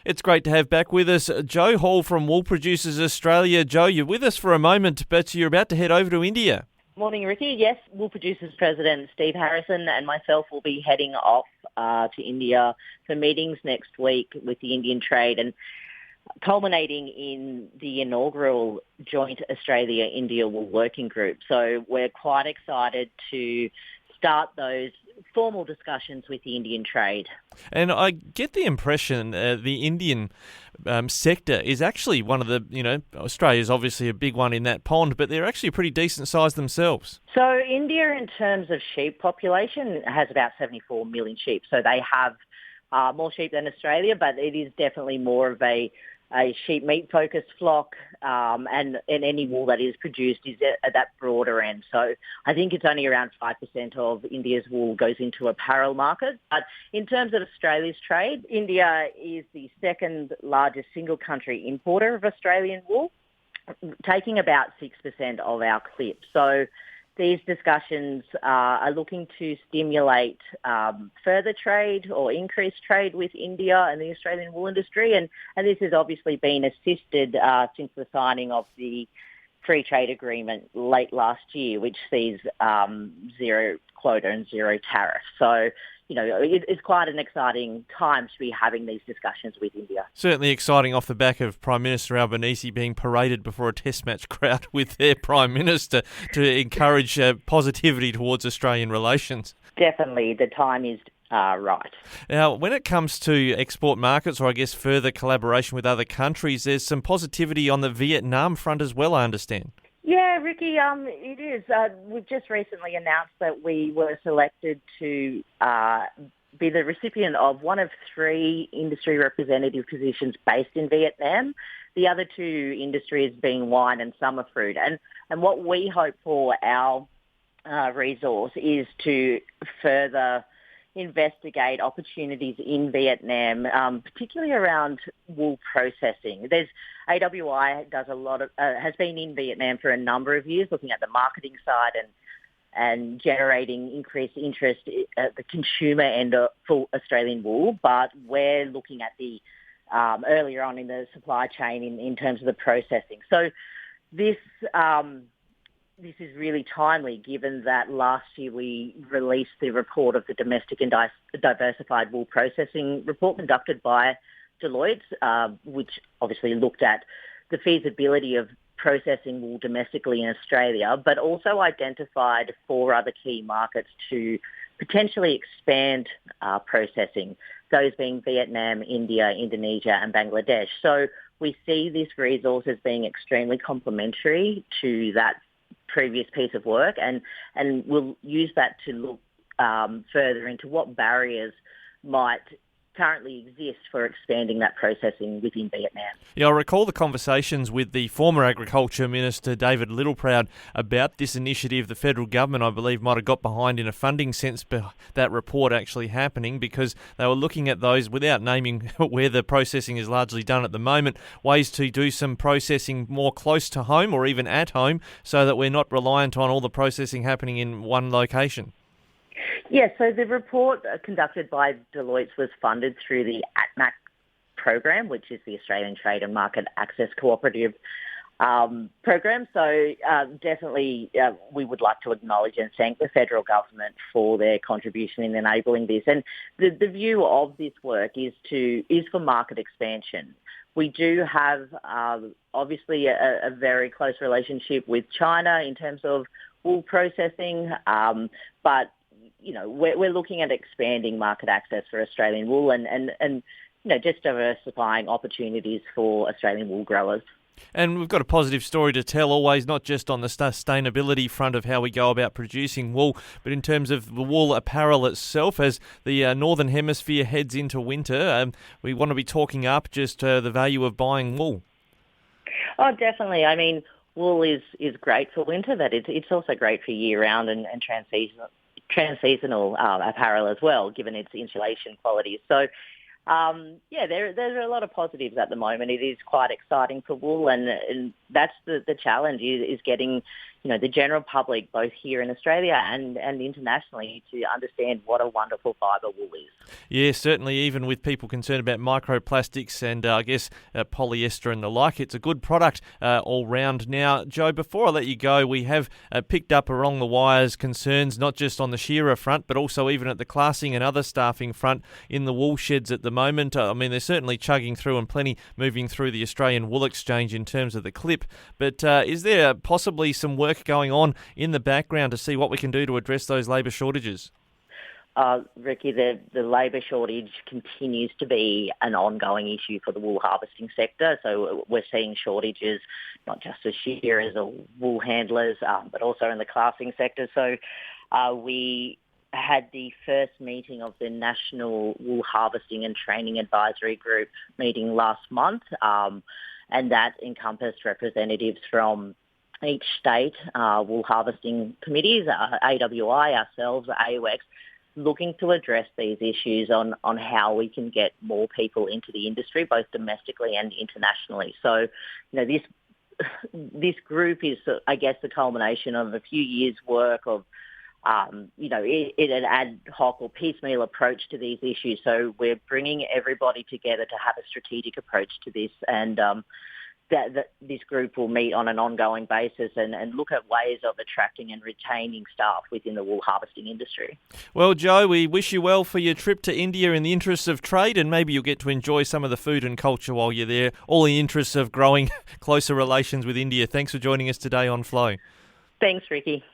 It's great to have back with us Joe Hall from Wool Producers Australia. Joe, you're with us for a moment, but you're about to head over to India. Morning, Ricky. Yes, Wool Producers President Steve Harrison and myself will be heading off to India for meetings next week with the Indian trade and culminating in the inaugural joint Australia-India Wool Working Group. So we're quite excited to start those formal discussions with the Indian trade. And I get the impression the Indian sector is actually one of the, Australia's obviously a big one in that pond, but they're actually a pretty decent size themselves. So India, in terms of sheep population, has about 74 million sheep. So they have more sheep than Australia, but it is definitely more of a sheep meat focused flock, and any wool that is produced is at that broader end. So I think it's only around 5% of India's wool goes into apparel market. But in terms of Australia's trade, India is the second largest single country importer of Australian wool, taking about 6% of our clip. So these discussions are looking to stimulate further trade or increase trade with India and the Australian wool industry. And this has obviously been assisted since the signing of the free trade agreement late last year, which sees zero quota and zero tariff. So, it's quite an exciting time to be having these discussions with India. Certainly exciting off the back of Prime Minister Albanese being paraded before a test match crowd with their Prime Minister to encourage positivity towards Australian relations. Definitely, the time is right. Now, when it comes to export markets, or I guess further collaboration with other countries, there's some positivity on the Vietnam front as well, I understand. Yeah, Ricky, it is. We've just recently announced that we were selected to be the recipient of one of 3 industry representative positions based in Vietnam, the other 2 industries being wine and summer fruit. And what we hope for our resource is to further investigate opportunities in Vietnam, particularly around wool processing. AWI does a lot of has been in Vietnam for a number of years, looking at the marketing side and generating increased interest at the consumer end for Australian wool. But we're looking at the earlier on in the supply chain in terms of the processing. So this is really timely, given that last year we released the report of the domestic and diversified wool processing report conducted by Deloitte, which obviously looked at the feasibility of processing wool domestically in Australia, but also identified 4 other key markets to potentially expand processing, those being Vietnam, India, Indonesia and Bangladesh. So we see this resource as being extremely complementary to that previous piece of work, and we'll use that to look further into what barriers might currently exist for expanding that processing within Vietnam. Yeah, I recall the conversations with the former Agriculture Minister, David Littleproud, about this initiative. The federal government, I believe, might have got behind in a funding sense that report actually happening, because they were looking at those, without naming where the processing is largely done at the moment, ways to do some processing more close to home or even at home, so that we're not reliant on all the processing happening in one location. Yes, so the report conducted by Deloitte was funded through the ATMAC program, which is the Australian Trade and Market Access Cooperative program. So definitely we would like to acknowledge and thank the federal government for their contribution in enabling this. And the view of this work is for market expansion. We do have obviously a very close relationship with China in terms of wool processing, but we're looking at expanding market access for Australian wool and just diversifying opportunities for Australian wool growers. And we've got a positive story to tell always, not just on the sustainability front of how we go about producing wool, but in terms of the wool apparel itself. As the Northern Hemisphere heads into winter, we want to be talking up just the value of buying wool. Oh, definitely. I mean, wool is great for winter, but it's also great for year-round and transseasonal apparel as well, given its insulation qualities. So, there's a lot of positives at the moment. It is quite exciting for wool, and that's the challenge is getting, the general public, both here in Australia and internationally, to understand what a wonderful fibre wool is. Yeah, certainly, even with people concerned about microplastics and polyester and the like, it's a good product all round. Now, Joe, before I let you go, we have picked up along the wires concerns not just on the shearer front, but also even at the classing and other staffing front in the wool sheds at the moment. I mean, they're certainly chugging through and plenty moving through the Australian Wool Exchange in terms of the clip. But is there possibly some work going on in the background to see what we can do to address those labour shortages? Ricky, the labour shortage continues to be an ongoing issue for the wool harvesting sector. So we're seeing shortages, not just as shearers or wool handlers, but also in the classing sector. So we had the first meeting of the National Wool Harvesting and Training Advisory Group meeting last month, and that encompassed representatives from each state wool harvesting committees, AWI, ourselves, AUX, looking to address these issues on how we can get more people into the industry, both domestically and internationally. So, this group is, I guess, the culmination of a few years' work of, an ad hoc or piecemeal approach to these issues. So we're bringing everybody together to have a strategic approach to this, and that this group will meet on an ongoing basis and look at ways of attracting and retaining staff within the wool harvesting industry. Well, Joe, we wish you well for your trip to India in the interests of trade, and maybe you'll get to enjoy some of the food and culture while you're there, all in the interests of growing closer relations with India. Thanks for joining us today on Flow. Thanks, Ricky.